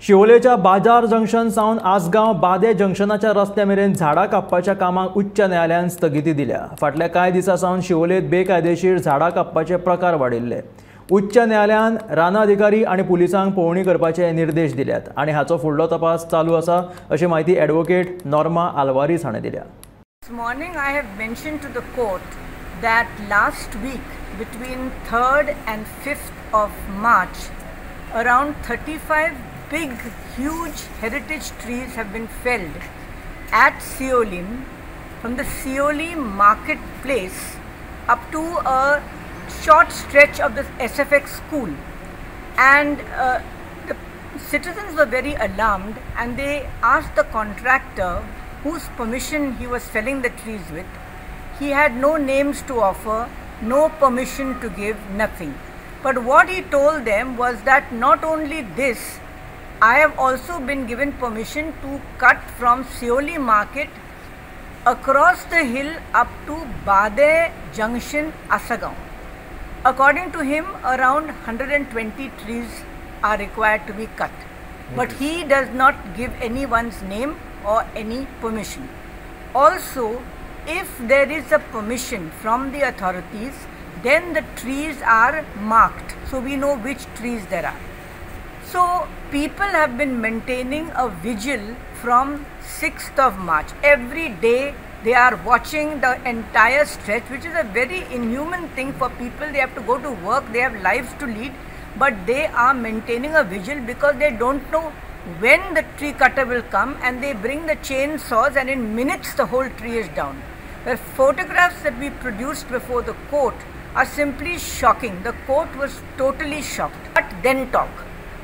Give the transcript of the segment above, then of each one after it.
शिवोलेच्या बाजार जंक्शन सावन आसगांव बादे जंक्शनाच्या रस्त्या मेरेन झाडां कापपाच्या कामाक उच्च न्यायालयान स्थगिती दिल्या। फाटल्या कांय दिसां सावन शिवोलेत बेकायदेशीर झाडां कापपाचे प्रकार वाडिल्ले। उच्च न्यायालयान रान अधिकारी आनी पुलिसांक पळोवणी करपाचे निर्देश दिल्यात आनी हाचो फुडलो तपास चालू आसा अशी माहिती ॲडव्होकेट नॉर्मा आल्वारीस हाणें दिल्या। This morning I have mentioned to the court that last week between 3rd and 5th of March around 35 big huge heritage trees have been felled at Seolim from the Seoli marketplace up to a short stretch of the SFX school, and the citizens were very alarmed and they asked the contractor whose permission he was felling the trees with. He had no names to offer, no permission to give, nothing. But what he told them was that not only this, I have also been given permission to cut from Seoli market across the hill up to Bade Junction, Asagaon. According to him, around 120 trees are required to be cut. But he does not give anyone's name or any permission. Also, if there is a permission from the authorities, then the trees are marked, so we know which trees there are. So people have been maintaining a vigil from 6th of March. Every day they are watching the entire stretch, which is a very inhuman thing for people. They have to go to work, they have lives to lead, but they are maintaining a vigil because they don't know when the tree cutter will come, and they bring the chainsaws and in minutes the whole tree is down. The photographs that we produced before the court are simply shocking. The court was totally shocked. But then talk.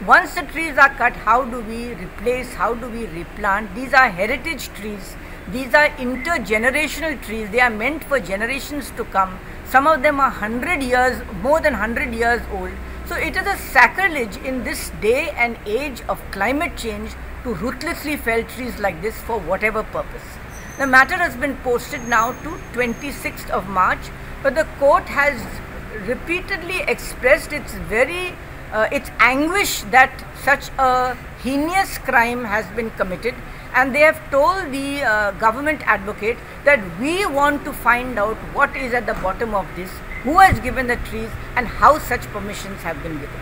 Once the trees are cut, how do we replace, how do we replant? These are heritage trees. These are intergenerational trees. They are meant for generations to come. Some of them are 100 years, more than 100 years old. So it is a sacrilege in this day and age of climate change to ruthlessly fell trees like this for whatever purpose. The matter has been posted now to 26th of March, but the court has repeatedly expressed its anguish that such a heinous crime has been committed, and they have told the government advocate that we want to find out what is at the bottom of this, who has given the trees and how such permissions have been given.